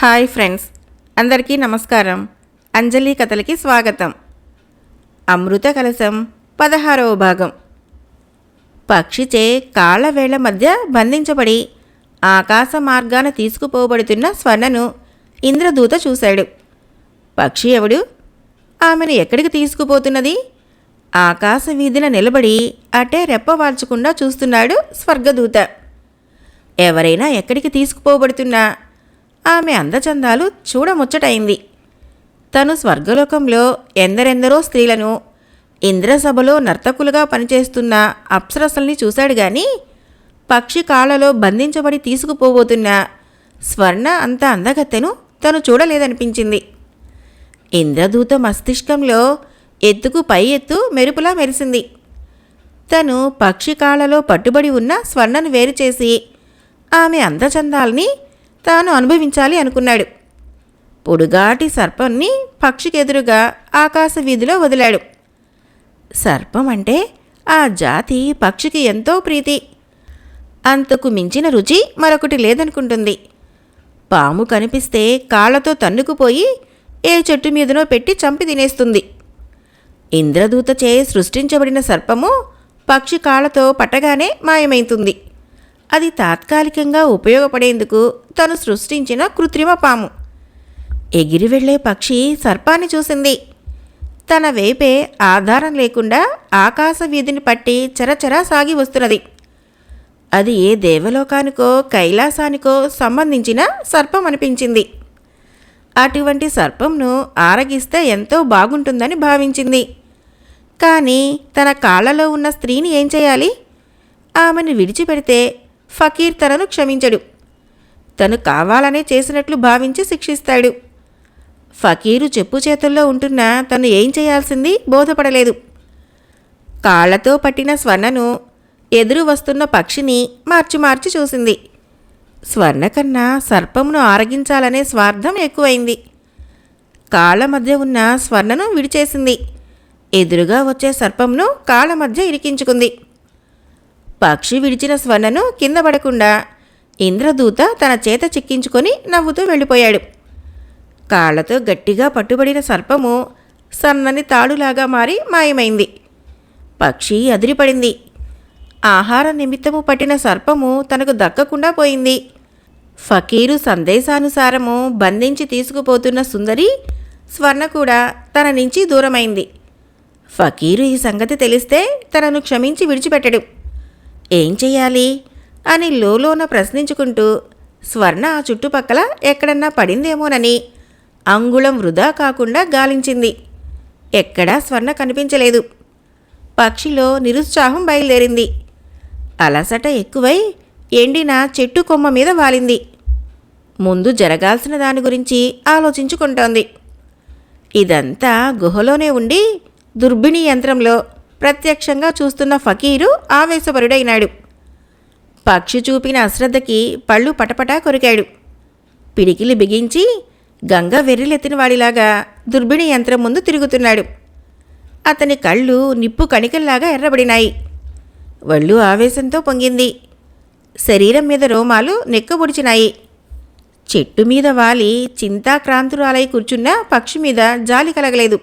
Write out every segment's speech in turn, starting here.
Hi friends, అందరికీ నమస్కారం. అంజలి కథలకి స్వాగతం. అమృత కలశం 16వ భాగం. పక్షిచే కాళ్ళవేళ్ల మధ్య బంధించబడి ఆకాశ మార్గాన తీసుకుపోబడుతున్న స్వర్ణను ఇంద్రదూత చూశాడు. పక్షి ఎవడు? ఆమెను ఎక్కడికి తీసుకుపోతున్నది? ఆకాశ వీధిన నిలబడి అటే రెప్పవాల్చకుండా చూస్తున్నాడు స్వర్గదూత. ఎవరైనా ఎక్కడికి తీసుకుపోబడుతున్నా ఆమె అందచందాలు చూడముచ్చటైంది. తను స్వర్గలోకంలో ఎందరెందరో స్త్రీలను, ఇంద్రసభలో నర్తకులుగా పనిచేస్తున్న అప్సరసల్ని చూశాడు గాని పక్షి కాళ్ళలో బంధించబడి తీసుకుపోబోతున్న స్వర్ణ అంత అందగత్తెను తను చూడలేదనిపించింది. ఇంద్రదూత మస్తిష్కంలో ఎత్తుకు పై ఎత్తు మెరుపులా మెరిసింది. తను పక్షి కాళ్ళలో పట్టుబడి ఉన్న స్వర్ణను వేరుచేసి ఆమె అందచందాల్ని తాను అనుభవించాలి అనుకున్నాడు. పొడుగాటి సర్పాన్ని పక్షికెదురుగా ఆకాశ వీధిలో వదిలాడు. సర్పం అంటే ఆ జాతి పక్షికి ఎంతో ప్రీతి. అంతకు మించిన రుచి మరొకటి లేదనుకుంటుంది. పాము కనిపిస్తే కాళ్లతో తన్నుకుపోయి ఏ చెట్టు మీదనో పెట్టి చంపి తినేస్తుంది. ఇంద్రదూతచే సృష్టించబడిన సర్పము పక్షి కాళ్లతో పట్టగానే మాయమైతుంది. అది తాత్కాలికంగా ఉపయోగపడేందుకు తను సృష్టించిన కృత్రిమ పాము. ఎగిరి వెళ్లే పక్షి సర్పాన్ని చూసింది. తన వైపే ఆధారం లేకుండా ఆకాశ వీధిని పట్టి చరచరా సాగి వస్తున్నది. అది ఏ దేవలోకానికో కైలాసానికో సంబంధించిన సర్పం అనిపించింది. అటువంటి సర్పంను ఆరగిస్తే ఎంతో బాగుంటుందని భావించింది. కానీ తన కాళ్లలో ఉన్న స్త్రీని ఏం చేయాలి? ఆమెను విడిచిపెడితే ఫకీర్ తనను క్షమించడు. తను కావాలనే చేసినట్లు భావించి శిక్షిస్తాడు. ఫకీరు చెప్పు చేతుల్లో ఉంటున్నా తను ఏం చేయాల్సింది బోధపడలేదు. కాళ్లతో పట్టిన స్వర్ణను ఎదురు వస్తున్న పక్షిని మార్చి మార్చి చూసింది. స్వర్ణ కన్నా సర్పమును ఆరగించాలనే స్వార్థం ఎక్కువైంది. కాళ్ల మధ్య ఉన్న స్వర్ణను విడిచేసింది. ఎదురుగా వచ్చే సర్పంను కాళ్ల మధ్య ఇరికించుకుంది. పక్షి విడిచిన స్వర్ణను కింద పడకుండా ఇంద్రదూత తన చేత చిక్కించుకొని నవ్వుతూ వెళ్ళిపోయాడు. కాళ్లతో గట్టిగా పట్టుబడిన సర్పము సన్నని తాడులాగా మారి మాయమైంది. పక్షి అదిరిపడింది. ఆహార నిమిత్తము పట్టిన సర్పము తనకు దక్కకుండా పోయింది. ఫకీరు సందేశానుసారము బంధించి తీసుకుపోతున్న సుందరి స్వర్ణ కూడా తన నుంచి దూరమైంది. ఫకీరు ఈ సంగతి తెలిస్తే తనను క్షమించి విడిచిపెట్టడు. ఏం చెయ్యాలి అని లోలోన ప్రశ్నించుకుంటూ స్వర్ణ ఆ చుట్టుపక్కల ఎక్కడన్నా పడిందేమోనని అంగుళం వృధా కాకుండా గాలించింది. ఎక్కడా స్వర్ణ కనిపించలేదు. పక్షిలో నిరుత్సాహం బయలుదేరింది. అలసట ఎక్కువై ఎండిన చెట్టు కొమ్మ మీద వాలింది. ముందు జరగాల్సిన దాని గురించి ఆలోచించుకుంటోంది. ఇదంతా గుహలోనే ఉండి దుర్బిణి యంత్రంలో ప్రత్యక్షంగా చూస్తున్న ఫకీరు ఆవేశపరుడైనాడు. పక్షి చూపిన అశ్రద్ధకి పళ్ళు పటపటా కొరికాడు. పిడికిలి బిగించి గంగ వెర్రిలెత్తిన వాడిలాగా దుర్బిణి యంత్రం ముందు తిరుగుతున్నాడు. అతని కళ్ళు నిప్పు కణికల్లాగా ఎర్రబడినాయి. ఒళ్ళు ఆవేశంతో పొంగింది. శరీరం మీద రోమాలు నెక్కబొడిచినాయి. చెట్టు మీద వాలి చింతాక్రాంతురాలై కూర్చున్న పక్షి మీద జాలి కలగలేదు.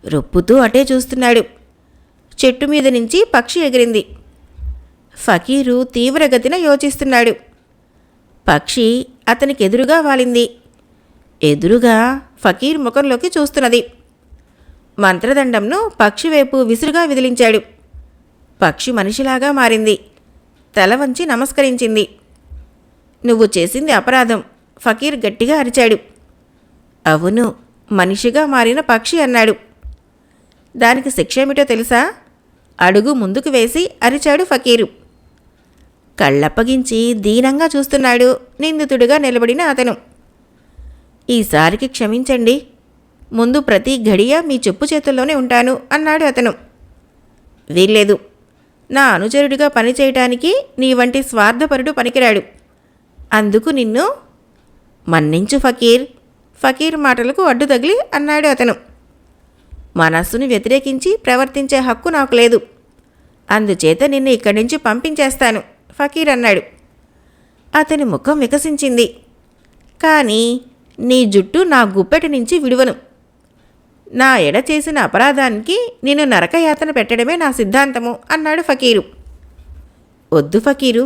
రొప్పుతూ అటే చూస్తున్నాడు. చెట్టు మీద నుంచి పక్షి ఎగిరింది. ఫకీరు తీవ్రగతిన యోచిస్తున్నాడు. పక్షి అతనికి ఎదురుగా వాలింది. ఎదురుగా ఫకీర్ ముఖంలోకి చూస్తున్నది. మంత్రదండంను పక్షి వైపు విసురుగా విదిలించాడు. పక్షి మనిషిలాగా మారింది. తల వంచి నమస్కరించింది. నువ్వు చేసింది అపరాధం, ఫకీర్ గట్టిగా అరిచాడు. అవును, మనిషిగా మారిన పక్షి అన్నాడు. దానికి శిక్షేమిటో తెలుసా? అడుగు ముందుకు వేసి అరిచాడు ఫకీరు. కళ్ళప్పగించి దీనంగా చూస్తున్నాడు నిందితుడిగా నిలబడిన అతను. ఈసారికి క్షమించండి, ముందు ప్రతి ఘడియ మీ చెప్పు చేతుల్లోనే ఉంటాను అన్నాడు అతను. వీల్లేదు, నా అనుచరుడిగా పనిచేయటానికి నీ వంటి స్వార్థపరుడు పనికిరాడు. అందుకు నిన్ను మన్నించు ఫకీర్. ఫకీర్ మాటలకు అడ్డు తగిలి అన్నాడు అతను. మనస్సును వ్యతిరేకించి ప్రవర్తించే హక్కు నాకు లేదు. అందుచేత నిన్ను ఇక్కడి నుంచి పంపించేస్తాను ఫకీర్ అన్నాడు. అతని ముఖం వికసించింది. కానీ నీ జుట్టు నా గుప్పెటి నుంచి విడువను. నా ఎడ చేసిన అపరాధానికి నిన్ను నరకయాతన పెట్టడమే నా సిద్ధాంతము అన్నాడు ఫకీరు. వద్దు ఫకీరు,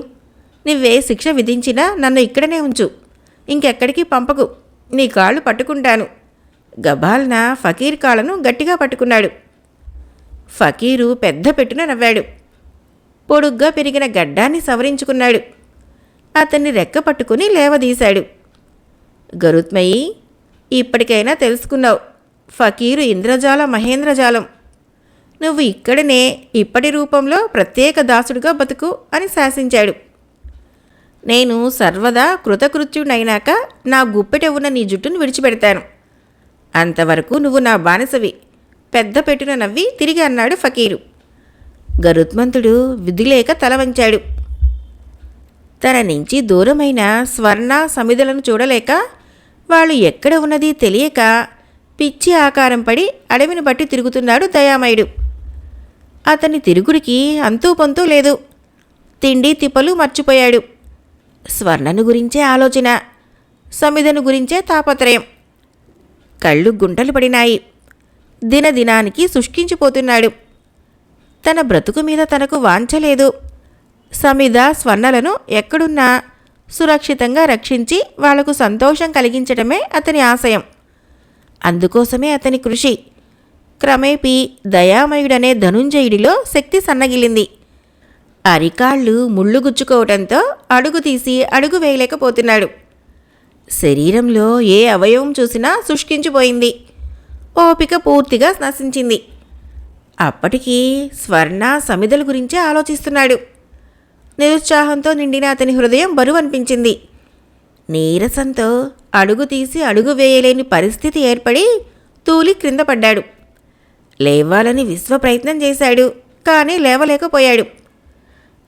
నువ్వే శిక్ష విధించినా నన్ను ఇక్కడనే ఉంచు, ఇంకెక్కడికి పంపకు, నీ కాళ్ళు పట్టుకుంటాను. గబాల్న ఫకీర్ కాళ్ళను గట్టిగా పట్టుకున్నాడు. ఫకీరు పెద్ద పెట్టున నవ్వాడు. పొడుగ్గా పెరిగిన గడ్డాన్ని సవరించుకున్నాడు. అతన్ని రెక్క పట్టుకుని లేవదీశాడు. గరుత్మయి, ఇప్పటికైనా తెలుసుకున్నావు, ఫకీరు ఇంద్రజాల మహేంద్రజాలం. నువ్వు ఇక్కడనే ఇప్పటి రూపంలో ప్రత్యేక దాసుడుగా బతుకు అని శాసించాడు. నేను సర్వదా కృతకృత్యుడైనాక నా గుప్పెట ఉన్న నీ జుట్టును విడిచిపెడతాను. అంతవరకు నువ్వు నా బానిసవి, పెద్ద పెట్టున నవ్వి తిరిగి అన్నాడు ఫకీరు. గరుత్మంతుడు విధిలేక తల వంచాడు. తన నుంచి దూరమైన స్వర్ణ సమిధలను చూడలేక, వాళ్ళు ఎక్కడ ఉన్నది తెలియక పిచ్చి ఆకారం పడి అడవిని బట్టి తిరుగుతున్నాడు దయామయుడు. అతని తిరుగుడికి అంతూ పొంతూ లేదు. తిండి తిప్పలు మర్చిపోయాడు. స్వర్ణను గురించే ఆలోచన, సమిధను గురించే తాపత్రయం. కళ్ళు గుంటలు పడినాయి. దినదినానికి శుష్కించిపోతున్నాడు. తన బ్రతుకు మీద తనకు వాంఛలేదు. సమిధ స్వర్ణలను ఎక్కడున్నా సురక్షితంగా రక్షించి వాళ్లకు సంతోషం కలిగించడమే అతని ఆశయం. అందుకోసమే అతని కృషి. క్రమేపీ దయామయుడనే ధనుంజయుడిలో శక్తి సన్నగిలింది. అరికాళ్ళు ముళ్ళు గుచ్చుకోవటంతో అడుగు తీసి అడుగు వేయలేకపోతున్నాడు. శరీరంలో ఏ అవయవం చూసినా శుష్కించిపోయింది. ఓపిక పూర్తిగా నశించింది. అప్పటికి స్వర్ణ సమిధల గురించే ఆలోచిస్తున్నాడు. నిరుత్సాహంతో నిండిన అతని హృదయం బరువు అనిపించింది. నీరసంతో అడుగు తీసి అడుగు వేయలేని పరిస్థితి ఏర్పడి తూలి క్రింద పడ్డాడు. లేవాలని విశ్వ ప్రయత్నం చేశాడు, కానీ లేవలేకపోయాడు.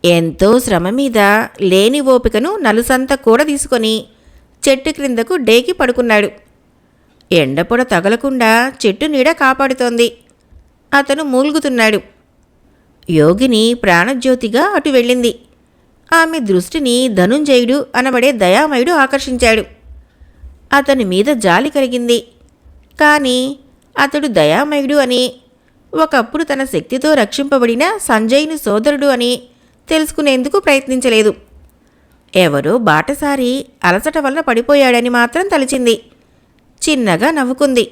ఎంతో శ్రమ మీద లేని ఓపికను నలుసంత కూడా తీసుకొని చెట్టు క్రిందకు డేకి పడుకున్నాడు. ఎండపొడ తగలకుండా చెట్టు నీడ కాపాడుతోంది. అతను మూల్గుతున్నాడు. యోగిని ప్రాణజ్యోతిగా అటు వెళ్ళింది. ఆమె దృష్టిని ధనుంజయుడు అనబడే దయామయుడు ఆకర్షించాడు. అతని మీద జాలి కలిగింది. కానీ అతడు దయామయుడు అని, ఒకప్పుడు తన శక్తితో రక్షింపబడిన సంజయుని సోదరుడు అని తెలుసుకునేందుకు ప్రయత్నించలేదు. ఎవరో బాటసారి అలసట వలన పడిపోయాడని మాత్రం తలిచింది. చిన్నగా నవ్వుకుంది.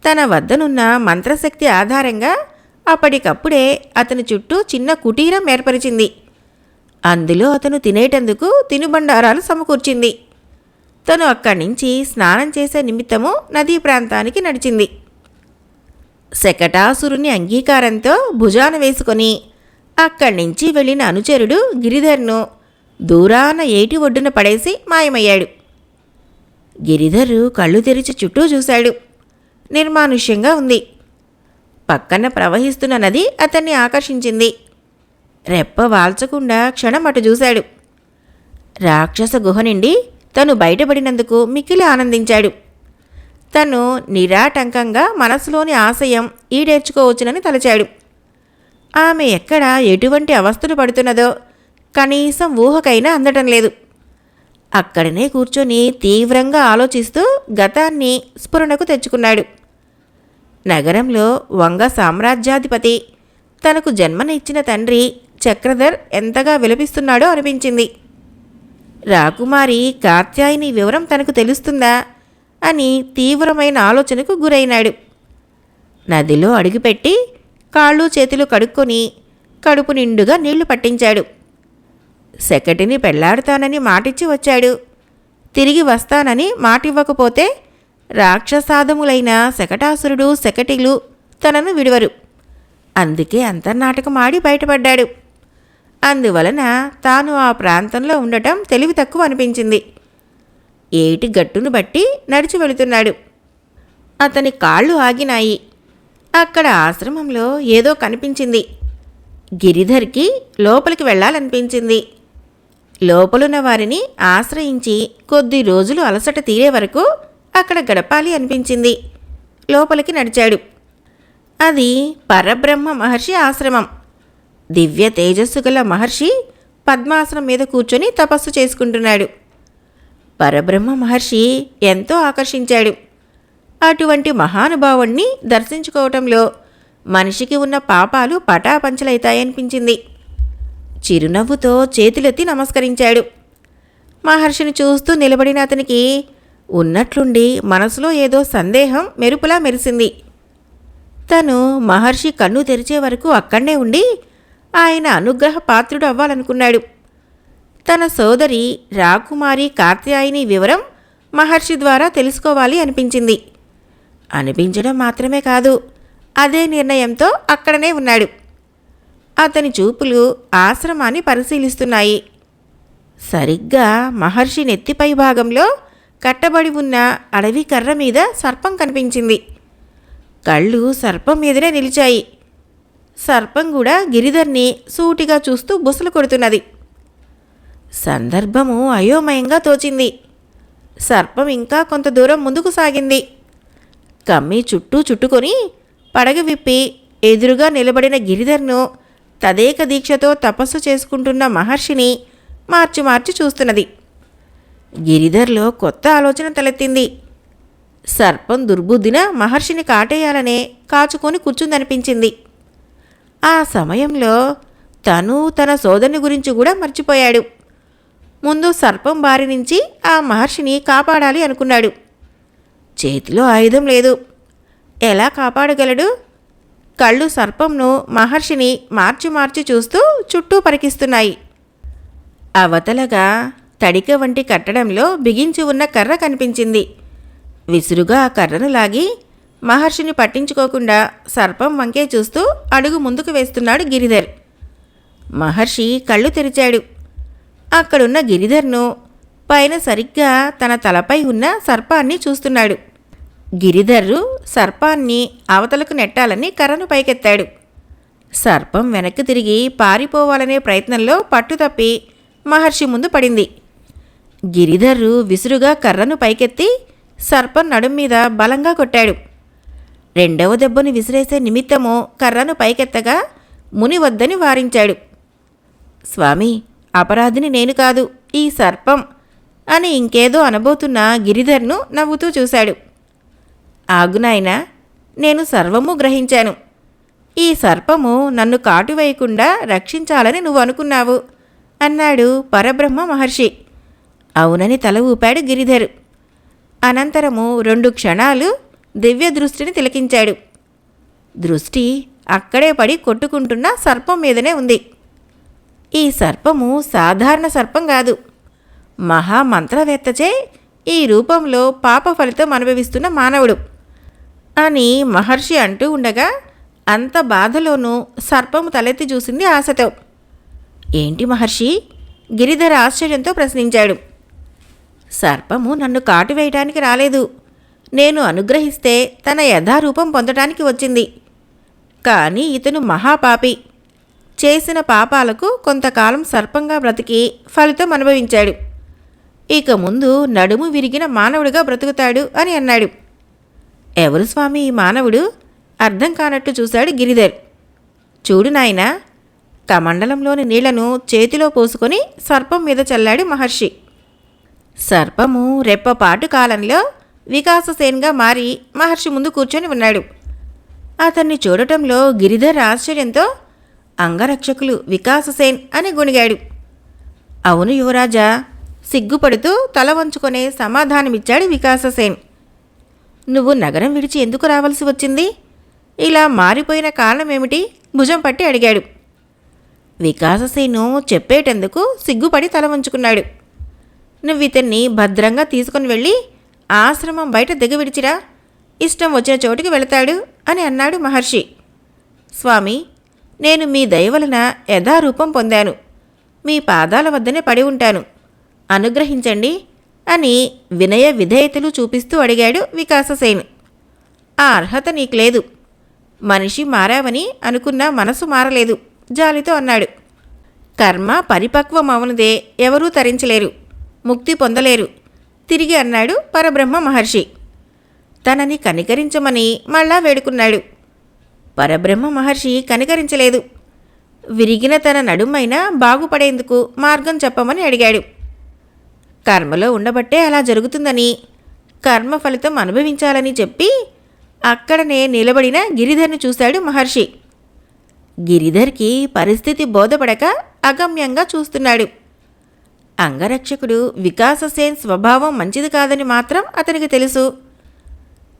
తన వద్దనున్న మంత్రశక్తి ఆధారంగా అప్పటికప్పుడే అతని చుట్టూ చిన్న కుటీరం ఏర్పరిచింది. అందులో అతను తినేటందుకు తినుబండారాలు సమకూర్చింది. తను అక్కడి నుంచి స్నానం చేసే నిమిత్తము నదీ ప్రాంతానికి నడిచింది. శకటాసురుని అంగీకారంతో భుజాన వేసుకొని అక్కడి నుంచి వెళ్ళిన అనుచరుడు గిరిధర్ను దూరాన ఏటి ఒడ్డున పడేసి మాయమయ్యాడు. గిరిధరు కళ్ళు తెరిచి చుట్టూ చూశాడు. నిర్మానుష్యంగా ఉంది. పక్కన ప్రవహిస్తున్న నది అతన్ని ఆకర్షించింది. రెప్ప వాల్చకుండా క్షణం అటు చూశాడు. రాక్షస గుహ నుండి తను బయటపడినందుకు మిక్కిలి ఆనందించాడు. తను నిరాటంకంగా మనసులోని ఆశయం ఈడేర్చుకోవచ్చునని తలచాడు. ఆమె ఎక్కడ ఎటువంటి అవస్థలు పడుతున్నదో కనీసం ఊహకైనా అందటం లేదు. అక్కడనే కూర్చొని తీవ్రంగా ఆలోచిస్తూ గతాన్ని స్ఫురణకు తెచ్చుకున్నాడు. నగరంలో వంగ సామ్రాజ్యాధిపతి, తనకు జన్మనిచ్చిన తండ్రి చక్రధర్ ఎంతగా విలపిస్తున్నాడో అనిపించింది. రాకుమారి కాత్యాయని వివరం తనకు తెలుస్తుందా అని తీవ్రమైన ఆలోచనకు గురైనాడు. నదిలో అడుగుపెట్టి కాళ్ళు చేతులు కడుక్కొని కడుపు నిండుగా నీళ్లు పట్టించాడు. శకటిని పెళ్లాడుతానని మాటిచ్చి వచ్చాడు. తిరిగి వస్తానని మాటివ్వకపోతే రాక్షసాదములైన శకటాసురుడు శకటిలు తనను విడువరు. అందుకే అంతర్నాటకమాడి బయటపడ్డాడు. అందువలన తాను ఆ ప్రాంతంలో ఉండటం తెలివి తక్కువ అనిపించింది. ఏటి గట్టును బట్టి నడిచి వెళుతున్నాడు. అతని కాళ్ళు ఆగినాయి. అక్కడ ఆశ్రమంలో ఏదో కనిపించింది. గిరిధర్కి లోపలికి వెళ్ళాలనిపించింది. లోపలున్న వారిని ఆశ్రయించి కొద్ది రోజులు అలసట తీరే వరకు అక్కడ గడపాలి అనిపించింది. లోపలికి నడిచాడు. అది పరబ్రహ్మ మహర్షి ఆశ్రమం. దివ్య తేజస్సు గల మహర్షి పద్మాసనం మీద కూర్చొని తపస్సు చేసుకుంటున్నాడు. పరబ్రహ్మ మహర్షి ఎంతో ఆకర్షించాడు. అటువంటి మహానుభావుణ్ణి దర్శించుకోవటంలో మనిషికి ఉన్న పాపాలు పటాపంచలైతాయనిపించింది. చిరునవ్వుతో చేతులెత్తి నమస్కరించాడు. మహర్షిని చూస్తూ నిలబడిన అతనికి ఉన్నట్లుండి మనసులో ఏదో సందేహం మెరుపులా మెరిసింది. తను మహర్షి కన్ను తెరిచే వరకు అక్కడే ఉండి ఆయన అనుగ్రహ పాత్రుడు అవ్వాలనుకున్నాడు. తన సోదరి రాకుమారి కాత్యాయిని వివరం మహర్షి ద్వారా తెలుసుకోవాలి అనిపించింది. అనిపించడం మాత్రమే కాదు, అదే నిర్ణయంతో అక్కడనే ఉన్నాడు. అతని చూపులు ఆశ్రమాన్ని పరిశీలిస్తున్నాయి. సరిగ్గా మహర్షి నెత్తిపై భాగంలో కట్టబడి ఉన్న అడవి కర్ర మీద సర్పం కనిపించింది. కళ్ళు సర్పం మీదనే నిలిచాయి. సర్పం కూడా గిరిధర్ని సూటిగా చూస్తూ బుసలు కొడుతున్నది. సందర్భము అయోమయంగా తోచింది. సర్పం ఇంకా కొంత దూరం ముందుకు సాగింది. కమ్మి చుట్టూ చుట్టుకొని పడగ విప్పి ఎదురుగా నిలబడిన గిరిధర్ను తదేక దీక్షతో తపస్సు చేసుకుంటున్న మహర్షిని మార్చి మార్చి చూస్తున్నది. గిరిధర్లో కొత్త ఆలోచన తలెత్తింది. సర్పం దుర్బుద్ధిన మహర్షిని కాటేయాలనే కాచుకొని కూర్చుందనిపించింది. ఆ సమయంలో తను తన సోదరుని గురించి కూడా మర్చిపోయాడు. ముందు సర్పం బారి నుంచి ఆ మహర్షిని కాపాడాలి అనుకున్నాడు. చేతిలో ఆయుధం లేదు. ఎలా కాపాడగలడు? కళ్ళు సర్పంను మహర్షిని మార్చి మార్చి చూస్తూ చుట్టూ పరికిస్తున్నాయి. అవతలగా తడిక వంటి కట్టడంలో బిగించి ఉన్న కర్ర కనిపించింది. విసురుగా ఆ కర్రను లాగి మహర్షిని పట్టించుకోకుండా సర్పం వంకే చూస్తూ అడుగు ముందుకు వేస్తున్నాడు గిరిధర్. మహర్షి కళ్ళు తెరిచాడు. అక్కడున్న గిరిధర్ను పైన సరిగ్గా తన తలపై ఉన్న సర్పాన్ని చూస్తున్నాడు. గిరిధర్రు సర్పాన్ని అవతలకు నెట్టాలని కర్రను పైకెత్తాడు. సర్పం వెనక్కి తిరిగి పారిపోవాలనే ప్రయత్నంలో పట్టుతప్పి మహర్షి ముందు పడింది. గిరిధర్రు విసురుగా కర్రను పైకెత్తి సర్పం నడుం మీద బలంగా కొట్టాడు. రెండవ దెబ్బను విసిరేసే నిమిత్తము కర్రను పైకెత్తగా ముని వద్దని వారించాడు. స్వామి, అపరాధిని నేను కాదు, ఈ సర్పం అని ఇంకేదో అనబోతున్న గిరిధర్ను నవ్వుతూ చూశాడు. ఆగునాయనా, నేను సర్వము గ్రహించాను. ఈ సర్పము నన్ను కాటు వేయకుండా రక్షించాలని నువ్వు అనుకున్నావు అన్నాడు పరబ్రహ్మ మహర్షి. అవునని తల ఊపాడు గిరిధర్. అనంతరము 2 క్షణాలు దివ్య దృష్టిని తిలకించాడు. దృష్టి అక్కడే పడి కొట్టుకుంటున్న సర్పం మీదనే ఉంది. ఈ సర్పము సాధారణ సర్పం కాదు. మహామంత్రవేత్తచే ఈ రూపంలో పాప ఫలితం అనుభవిస్తున్న మానవుడు అని మహర్షి అంటూ ఉండగా అంత బాధలోనూ సర్పము తలెత్తి చూసింది ఆశతో. ఏంటి మహర్షి? గిరిధర్ ఆశ్చర్యంతో ప్రశ్నించాడు. సర్పము నన్ను కాటు వేయటానికి రాలేదు. నేను అనుగ్రహిస్తే తన యథారూపం పొందటానికి వచ్చింది. కానీ ఇతను మహాపాపి. చేసిన పాపాలకు కొంతకాలం సర్పంగా బ్రతికి ఫలితం అనుభవించాడు. ఇక ముందు నడుము విరిగిన మానవుడిగా బ్రతుకుతాడు అని అన్నాడు. ఎవరు స్వామి ఈ మానవుడు? అర్థం కానట్టు చూశాడు గిరిధర్. చూడు నాయనా, కమండలంలోని నీళ్లను చేతిలో పోసుకొని సర్పం మీద చల్లాడు మహర్షి. సర్పము రెప్పపాటు కాలంలో వికాససేన్గా మారి మహర్షి ముందు కూర్చొని ఉన్నాడు. అతన్ని చూడటంలో గిరిధర్ ఆశ్చర్యంతో అంగరక్షకులు వికాససేన్ అని గొణిగాడు. అవును యువరాజా, సిగ్గుపడుతూ తల వంచుకొనే సమాధానమిచ్చాడు వికాససేన్. నువ్వు నగరం విడిచి ఎందుకు రావాల్సి వచ్చింది? ఇలా మారిపోయిన కారణమేమిటి? భుజం పట్టి అడిగాడు. వికాససేను చెప్పేటందుకు సిగ్గుపడి తల వంచుకున్నాడు. నువ్వితన్ని భద్రంగా తీసుకుని వెళ్ళి ఆశ్రమం బయట దిగవిడిచిరా, ఇష్టం వచ్చిన చోటుకి వెళతాడు అని అన్నాడు మహర్షి. స్వామి, నేను మీ దయ వలన యథారూపం పొందాను. మీ పాదాల వద్దనే పడి ఉంటాను, అనుగ్రహించండి అని వినయ విధేయతలు చూపిస్తూ అడిగాడు వికాససేన్. ఆ అర్హత నీకు లేదు. మనిషి మారావని అనుకున్నా మనసు మారలేదు, జాలితో అన్నాడు. కర్మ పరిపక్వమవనిదే ఎవరూ తరించలేరు, ముక్తి పొందలేరు తిరిగి అన్నాడు పరబ్రహ్మ మహర్షి. తనని కనికరించమని మళ్ళా వేడుకున్నాడు. పరబ్రహ్మ మహర్షి కనికరించలేదు. విరిగిన తన నడుమైనా బాగుపడేందుకు మార్గం చెప్పమని అడిగాడు. కర్మలో ఉండబట్టే అలా జరుగుతుందని, కర్మ ఫలితం అనుభవించాలని చెప్పి అక్కడనే నిలబడిన గిరిధర్ని చూశాడు మహర్షి. గిరిధర్కి పరిస్థితి బోధపడక అగమ్యంగా చూస్తున్నాడు. అంగరక్షకుడు వికాససేన్ స్వభావం మంచిది కాదని మాత్రం అతనికి తెలుసు.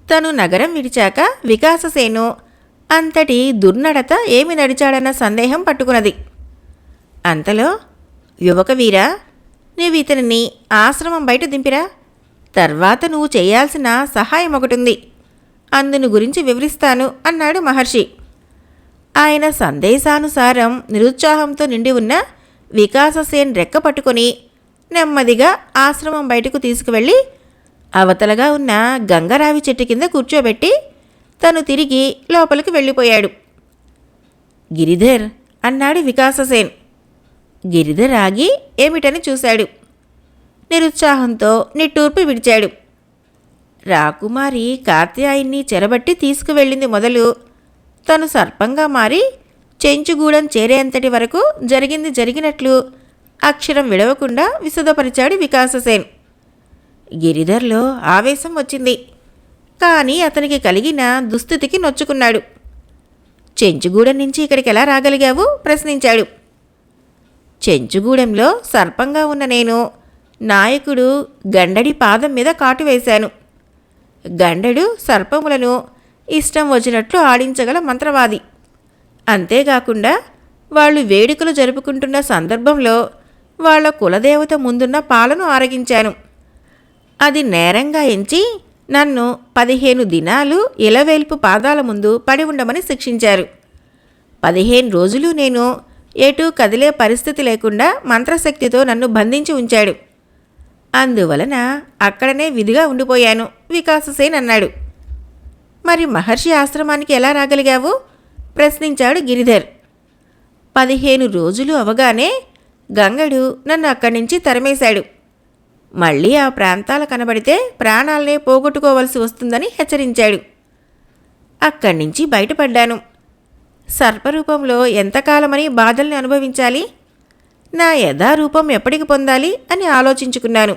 తను నగరం విడిచాక వికాససేను అంతటి దుర్నడత ఏమి నడిచాడన్న సందేహం పట్టుకున్నది. అంతలో, యువక వీరా, నీవు ఇతనిని ఆశ్రమం బయట దింపిరా. తర్వాత నువ్వు చేయాల్సిన సహాయం ఒకటుంది, అందును గురించి వివరిస్తాను అన్నాడు మహర్షి. ఆయన సందేశానుసారం నిరుత్సాహంతో నిండి ఉన్న వికాససేన్ రెక్క పట్టుకొని నెమ్మదిగా ఆశ్రమం బయటకు తీసుకువెళ్ళి అవతలగా ఉన్న గంగరావి చెట్టు కింద కూర్చోబెట్టి తను తిరిగి లోపలికి వెళ్ళిపోయాడు. గిరిధర్ అన్నాడు వికాససేన్. గిరిధర్ ఆగి ఏమిటని చూశాడు. నిరుత్సాహంతో నిట్టూర్పు విడిచాడు. రాకుమారి కాత్యాయన్ని చెరబట్టి తీసుకువెళ్ళింది మొదలు తను సర్పంగా మారి చెంచుగూడెం చేరేంతటి వరకు జరిగింది జరిగినట్లు అక్షరం విడవకుండా విశదపరిచాడు వికాససేన్. గిరిధర్లో ఆవేశం వచ్చింది. కానీ అతనికి కలిగిన దుస్థితికి నొచ్చుకున్నాడు. చెంచుగూడెం నుంచి ఇక్కడికి ఎలా రాగలిగావు ప్రశ్నించాడు. చెంచుగూడెంలో సర్పంగా ఉన్న నేను నాయకుడు గండడి పాదం మీద కాటు వేశాను. గండడు సర్పములను ఇష్టం వచ్చినట్లు ఆడించగల మంత్రవాది. అంతేకాకుండా వాళ్ళు వేడుకలు జరుపుకుంటున్న సందర్భంలో వాళ్ళ కులదేవత ముందున్న పాలను ఆరగించాను. అది నేరంగా ఎంచి నన్ను 15 దినాలు ఇలవేల్పు పాదాల ముందు పడి ఉండమని శిక్షించారు. 15 రోజులు నేను ఎటూ కదిలే పరిస్థితి లేకుండా మంత్రశక్తితో నన్ను బంధించి ఉంచాడు. అందువలన అక్కడనే విధిగా ఉండిపోయాను వికాససేన్ అన్నాడు. మరి మహర్షి ఆశ్రమానికి ఎలా రాగలిగావు ప్రశ్నించాడు గిరిధర్. 15 రోజులు అవగానే గంగడు నన్ను అక్కడి నుంచి తరిమేశాడు. మళ్ళీ ఆ ప్రాంతాల కనబడితే ప్రాణాలనే పోగొట్టుకోవలసి వస్తుందని హెచ్చరించాడు. అక్కడి నుంచి బయటపడ్డాను. సర్పరూపంలో ఎంతకాలమని బాధల్ని అనుభవించాలి? నా యథారూపం ఎప్పటికి పొందాలి అని ఆలోచించుకున్నాను.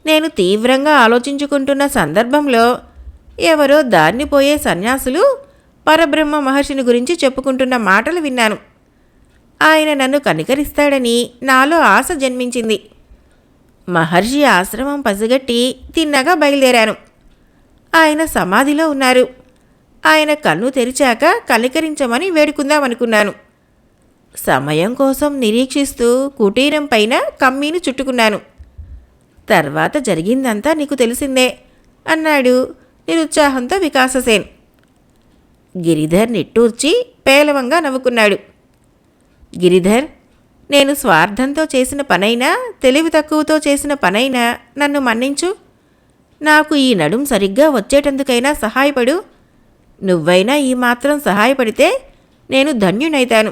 నేను తీవ్రంగా ఆలోచించుకుంటున్న సందర్భంలో ఎవరో దారినిపోయే సన్యాసులు పరబ్రహ్మ మహర్షిని గురించి చెప్పుకుంటున్న మాటలు విన్నాను. ఆయన నన్ను కనికరిస్తాడని నాలో ఆశ జన్మించింది. మహర్షి ఆశ్రమం పసిగట్టి తిన్నగా బయలుదేరాను. ఆయన సమాధిలో ఉన్నారు. ఆయన కన్ను తెరిచాక కనికరించమని వేడుకుందామనుకున్నాను. సమయం కోసం నిరీక్షిస్తూ కుటీరం పైన కమ్మీని చుట్టుకున్నాను. తర్వాత జరిగిందంతా నీకు తెలిసిందే అన్నాడు నిరుత్సాహంతో వికాససేన్. గిరిధర్ నిట్టూర్చి పేలవంగా నవ్వుకున్నాడు. గిరిధర్, నేను స్వార్థంతో చేసిన పనైనా తెలివి తక్కువతో చేసిన పనైనా నన్ను మన్నించు. నాకు ఈ నడుం సరిగ్గా వచ్చేటందుకైనా సహాయపడు. నువ్వైనా ఈ మాత్రం సహాయపడితే నేను ధన్యునైతాను.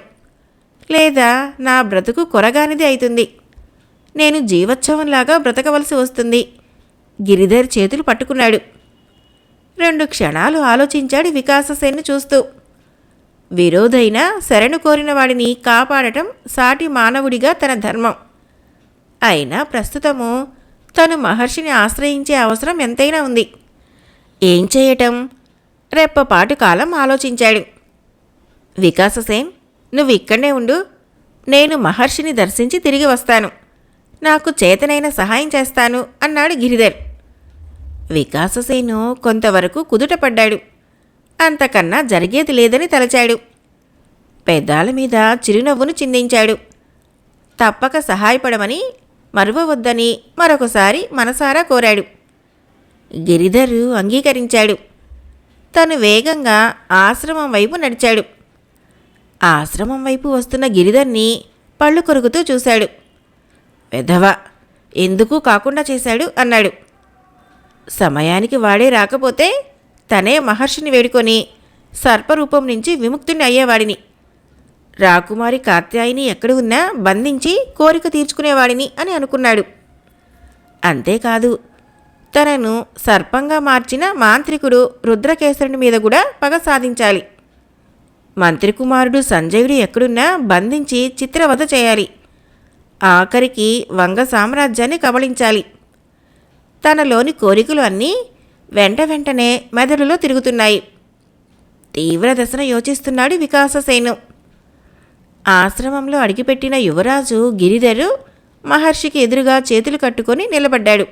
లేదా నా బ్రతుకు కొరగానిది అవుతుంది. నేను జీవోత్సవంలాగా బ్రతకవలసి వస్తుంది. గిరిధర్ చేతులు పట్టుకున్నాడు. 2 క్షణాలు ఆలోచించాడు వికాససేన్ని చూస్తూ. విరోధైన శరణు కోరిన వాడిని కాపాడటం సాటి మానవుడిగా తన ధర్మం. అయినా ప్రస్తుతము తను మహర్షిని ఆశ్రయించే అవసరం ఎంతైనా ఉంది. ఏం చేయటం? రెప్పపాటు కాలం ఆలోచించాడు. వికాససేన్, నువ్వు ఇక్కడనే ఉండు. నేను మహర్షిని దర్శించి తిరిగి వస్తాను. నాకు చేతనైన సహాయం చేస్తాను అన్నాడు గిరిధర్. వికాససేను కొంతవరకు కుదుటపడ్డాడు. అంతకన్నా జరిగేది లేదని తలచాడు. పెదాల మీద చిరునవ్వును చిందించాడు. తప్పక సహాయపడమని మరువవద్దని మరొకసారి మనసారా కోరాడు. గిరిధరు అంగీకరించాడు. తను వేగంగా ఆశ్రమం వైపు నడిచాడు. ఆశ్రమం వైపు వస్తున్న గిరిధర్ని పళ్ళు కొరుకుతూ చూశాడు. వెధవ, ఎందుకు కాకుండా చేశాడు అన్నాడు. సమయానికి వాడే రాకపోతే తనే మహర్షిని వేడుకొని సర్పరూపం నుంచి విముక్తుని అయ్యేవాడిని. రాకుమారి కాత్యాయిని ఎక్కడ ఉన్నా బంధించి కోరిక తీర్చుకునేవాడిని అని అనుకున్నాడు. అంతేకాదు, తనను సర్పంగా మార్చిన మాంత్రికుడు రుద్రకేసరుని మీద కూడా పగ సాధించాలి. మంత్రికుమారుడు సంజయుడు ఎక్కడున్నా బంధించి చిత్రవధ చేయాలి. ఆఖరికి వంగ సామ్రాజ్యాన్ని కబళించాలి. తనలోని కోరికలు అన్నీ వెంటనే మెదడులో తిరుగుతున్నాయి. తీవ్ర దశన యోచిస్తున్నాడు వికాససేను. ఆశ్రమంలో అడిగిపెట్టిన యువరాజు గిరిధరు మహర్షికి ఎదురుగా చేతులు కట్టుకొని నిలబడ్డాడు.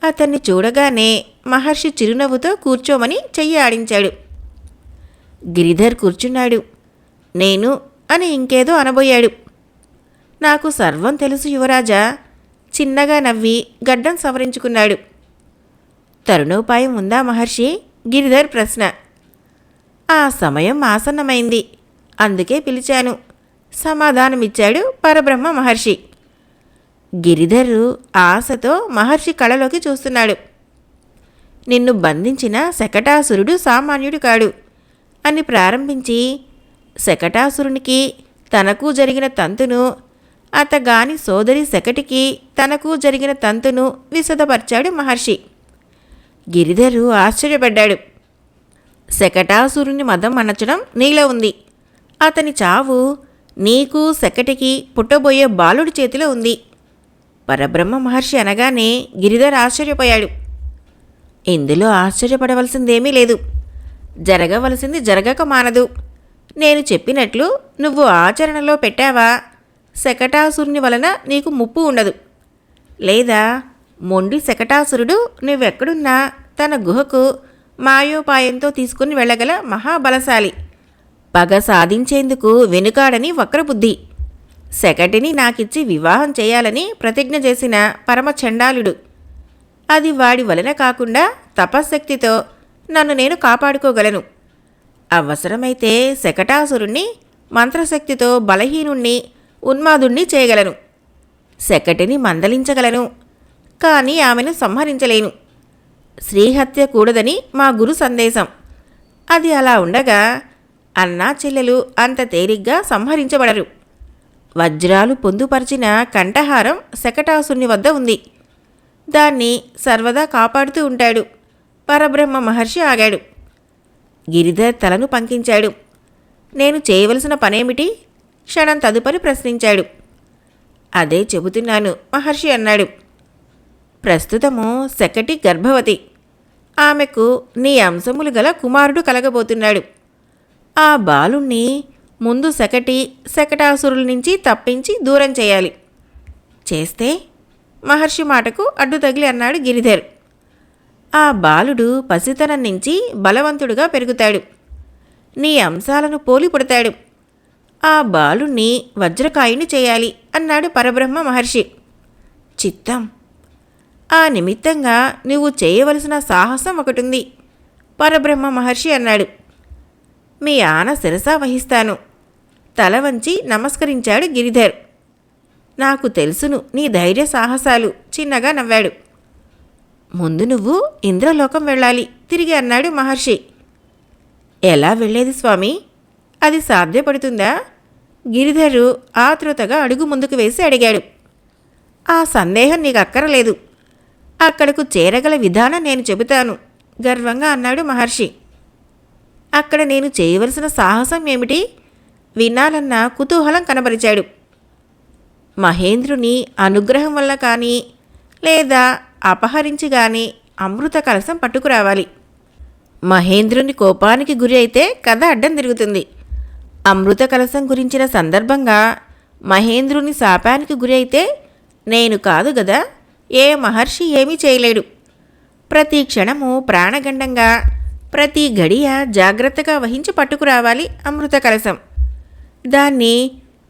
అతన్ని చూడగానే మహర్షి చిరునవ్వుతో కూర్చోమని చెయ్యి ఆడించాడు. గిరిధర్ కూర్చున్నాడు. నేను అని ఇంకేదో అనబోయాడు. నాకు సర్వం తెలుసు యువరాజా, చిన్నగా నవ్వి గడ్డం సవరించుకున్నాడు. తరుణోపాయం ఉందా మహర్షి? గిరిధర్ ప్రశ్న. ఆ సమయం ఆసన్నమైంది, అందుకే పిలిచాను సమాధానమిచ్చాడు పరబ్రహ్మ మహర్షి. గిరిధరు ఆశతో మహర్షి కళలోకి చూస్తున్నాడు. నిన్ను బంధించిన శకటాసురుడు సామాన్యుడు కాడు అని ప్రారంభించి శకటాసురునికి తనకు జరిగిన తంతును, అతగాని సోదరి శకటికి తనకు జరిగిన తంతును విశదపరిచాడు మహర్షి. గిరిధరు ఆశ్చర్యపడ్డాడు. శకటాసురుని మదం అణచడం నీలో ఉంది. అతని చావు నీకు శకటికి పుట్టబోయే బాలుడి చేతిలో ఉంది. పరబ్రహ్మ మహర్షి అనగానే గిరిధర్ ఆశ్చర్యపోయాడు. ఇందులో ఆశ్చర్యపడవలసిందేమీ లేదు. జరగవలసింది జరగక మానదు. నేను చెప్పినట్లు నువ్వు ఆచరణలో పెట్టావా, శకటాసురుని వలన నీకు ముప్పు ఉండదు. లేదా మొండి శకటాసురుడు నువ్వెక్కడున్నా తన గుహకు మాయోపాయంతో తీసుకుని వెళ్ళగల మహాబలశాలి. పగ సాధించేందుకు వెనుకాడని వక్రబుద్ధి. శకటిని నాకిచ్చి వివాహం చేయాలని ప్రతిజ్ఞ చేసిన పరమచండాలుడు. అది వాడి వలన కాకుండా తపశ్శక్తితో నన్ను నేను కాపాడుకోగలను. అవసరమైతే శకటాసురుణ్ణి మంత్రశక్తితో బలహీనుణ్ణి ఉన్మాదుణ్ణి చేయగలను. శకటిని మందలించగలను, కానీ ఆమెను సంహరించలేను. శ్రీహత్య కూడదని మా గురు సందేశం. అది అలా ఉండగా అన్నా చెల్లెలు అంత తేలిగ్గా సంహరించబడరు. వజ్రాలు పొందుపరిచిన కంఠహారం శకటాసుని వద్ద ఉంది. దాన్ని సర్వదా కాపాడుతూ ఉంటాడు. పరబ్రహ్మ మహర్షి ఆగాడు. గిరిధర్ తలను పంకించాడు. నేను చేయవలసిన పనేమిటి? క్షణం తదుపరి ప్రశ్నించాడు. అదే చెబుతున్నాను మహర్షి అన్నాడు. ప్రస్తుతము శకటి గర్భవతి. ఆమెకు నీ అంశములు గల కుమారుడు కలగబోతున్నాడు. ఆ బాలుణ్ణి ముందు శకటాసురుల నుంచి తప్పించి దూరం చేయాలి. చేస్తే మహర్షి మాటకు అడ్డు తగిలి అన్నాడు గిరిధర్. ఆ బాలుడు పసితనం నుంచి బలవంతుడుగా పెరుగుతాడు. నీ అంశాలను పోలి పుడతాడు. ఆ బాలుణ్ణి వజ్రకాయుని చేయాలి అన్నాడు పరబ్రహ్మ మహర్షి. చిత్తం. ఆ నిమిత్తంగా నువ్వు చేయవలసిన సాహసం ఒకటుంది పరబ్రహ్మ మహర్షి అన్నాడు. మీ ఆన శిరసా వహిస్తాను. తల వంచి నమస్కరించాడు గిరిధర్. నాకు తెలుసును నీ ధైర్య సాహసాలు చిన్నగా నవ్వాడు. ముందు నువ్వు ఇంద్రలోకం వెళ్ళాలి తిరిగి అన్నాడు మహర్షి. ఎలా వెళ్ళేది స్వామి? అది సాధ్యపడుతుందా? గిరిధరు ఆతృతగా అడుగు ముందుకు వేసి అడిగాడు. ఆ సందేహం నీకు అక్కరలేదు. అక్కడకు చేరగల విధానం నేను చెబుతాను గర్వంగా అన్నాడు మహర్షి. అక్కడ నేను చేయవలసిన సాహసం ఏమిటి? వినాలన్న కుతూహలం కనబరిచాడు. మహేంద్రుని అనుగ్రహం వల్ల కానీ లేదా అపహరించి కానీ అమృత కలశం పట్టుకురావాలి. మహేంద్రుని కోపానికి గురి అయితే కథ అడ్డం తిరుగుతుంది. అమృత కలశం గురించిన సందర్భంగా మహేంద్రుని శాపానికి గురి అయితే నేను కాదు గదా, ఏ మహర్షి ఏమీ చేయలేడు. ప్రతి క్షణము ప్రాణగండంగా ప్రతి గడియ జాగ్రత్తగా వహించి పట్టుకురావాలి అమృత కలశం. దాన్ని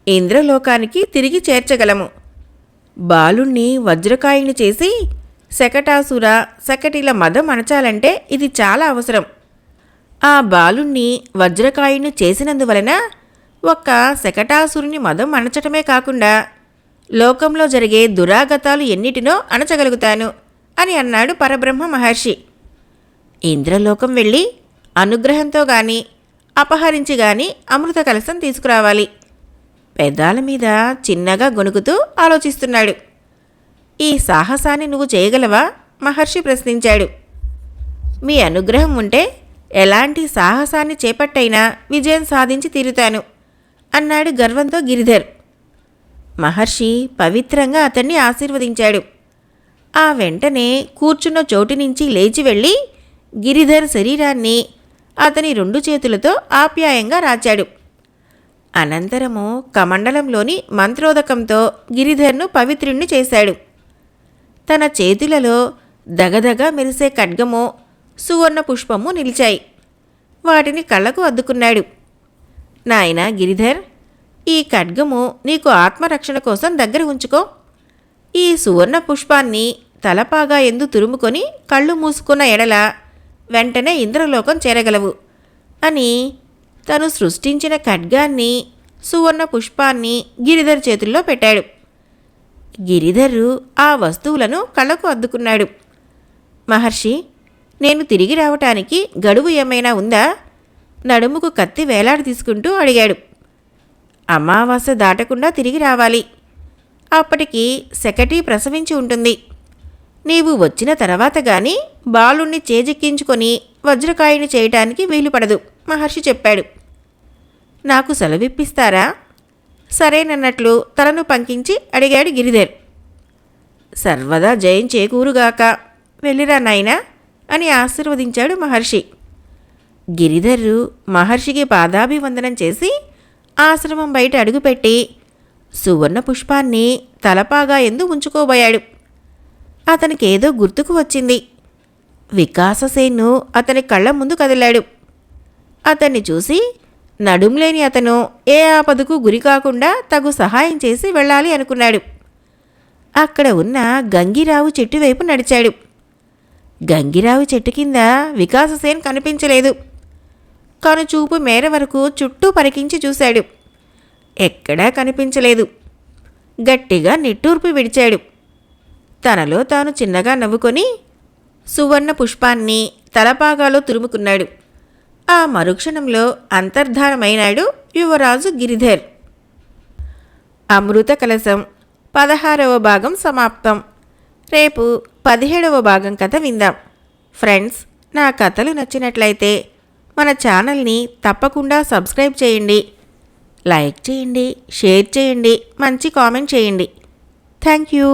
ఇంద్రలోకానికి తిరిగి చేర్చగలము. బాలుణ్ణి వజ్రకాయుని చేసి శకటాసుర శకటిల మదం అణచాలంటే ఇది చాలా అవసరం. ఆ బాలుణ్ణి వజ్రకాయుని చేసినందువలన ఒక్క శకటాసురుని మదం అణచటమే కాకుండా లోకంలో జరిగే దురాగతాలు ఎన్నిటినో అణచగలుగుతాను అని అన్నాడు పరబ్రహ్మ మహర్షి. ఇంద్రలోకం వెళ్ళి అనుగ్రహంతో గాని అపహరించి గాని అమృత కలశం తీసుకురావాలి. పెదాల మీద చిన్నగా గొణుకుతూ ఆలోచిస్తున్నాడు. ఈ సాహసాన్ని నువ్వు చేయగలవా? మహర్షి ప్రశ్నించాడు. మీ అనుగ్రహం ఉంటే ఎలాంటి సాహసాన్ని చేపట్టైనా విజయం సాధించి తీరుతాను అన్నాడు గర్వంతో గిరిధర్. మహర్షి పవిత్రంగా అతన్ని ఆశీర్వదించాడు. ఆ వెంటనే కూర్చున్న చోటు నుంచి లేచి వెళ్ళి గిరిధర్ శరీరాన్ని అతని 2 చేతులతో ఆప్యాయంగా రాచాడు. అనంతరము కమండలంలోని మంత్రోదకంతో గిరిధర్ను పవిత్రుణ్ణి చేశాడు. తన చేతులలో దగదగ మెరిసే ఖడ్గము, సువర్ణ పుష్పము నిలిచాయి. వాటిని కళ్ళకు అద్దుకున్నాడు. నాయనా గిరిధర్, ఈ ఖడ్గము నీకు ఆత్మరక్షణ కోసం దగ్గర ఉంచుకో. ఈ సువర్ణ పుష్పాన్ని తలపాగా ఎందు తురుముకొని కళ్ళు మూసుకున్న ఎడల వెంటనే ఇంద్రలోకం చేరగలవు అని తను సృష్టించిన ఖడ్గాన్ని, సువర్ణ పుష్పాన్ని గిరిధర్ చేతుల్లో పెట్టాడు. గిరిధరు ఆ వస్తువులను కళ్ళకు అద్దుకున్నాడు. మహర్షి, నేను తిరిగి రావటానికి గడువు ఏమైనా ఉందా? నడుముకు కత్తి వేలాడి తీసుకుంటూ అడిగాడు. అమావాస్య దాటకుండా తిరిగి రావాలి. అప్పటికి శకటి ప్రసవించి ఉంటుంది. నీవు వచ్చిన తర్వాత గాని బాలుణ్ణి చేజెక్కించుకొని వజ్రకాయుని చేయటానికి వీలుపడదు మహర్షి చెప్పాడు. నాకు సెలవిప్పిస్తారా? సరేనన్నట్లు తలను పంకించి అడిగాడు గిరిధర్. సర్వదా జయం చేకూరుగాక, వెళ్ళిరా నాయనా అని ఆశీర్వదించాడు మహర్షి. గిరిధర్రు మహర్షికి పాదాభివందనం చేసి ఆశ్రమం బయట అడుగుపెట్టి సువర్ణ పుష్పాన్ని తలపాగా ఎందు ఉంచుకోబోయాడు. అతనికేదో గుర్తుకు వచ్చింది. వికాససేను అతని కళ్ళ ముందు కదిలాడు. అతన్ని చూసి నడుంలేని అతను ఏ ఆపదకు గురి కాకుండా తగు సహాయం చేసి వెళ్ళాలి అనుకున్నాడు. అక్కడ ఉన్న గంగిరావు చెట్టు వైపు నడిచాడు. గంగిరావు చెట్టు కింద వికాససేన్ కనిపించలేదు. కనుచూపు మేర వరకు చుట్టూ పరికించి చూశాడు. ఎక్కడా కనిపించలేదు. గట్టిగా నిట్టూర్పు విడిచాడు. తనలో తాను చిన్నగా నవ్వుకొని సువర్ణ పుష్పాన్ని తలపాగాలో తురుముకున్నాడు. ఆ మరుక్షణంలో అంతర్ధానమైనాడు యువరాజు గిరిధర్. అమృత కలశం 16వ భాగం సమాప్తం. రేపు 17వ భాగం కథ విందాం. ఫ్రెండ్స్, నా కథలు నచ్చినట్లయితే మన ఛానల్ని తప్పకుండా సబ్స్క్రైబ్ చేయండి, లైక్ చేయండి, షేర్ చేయండి, మంచి కామెంట్ చేయండి. Thank you.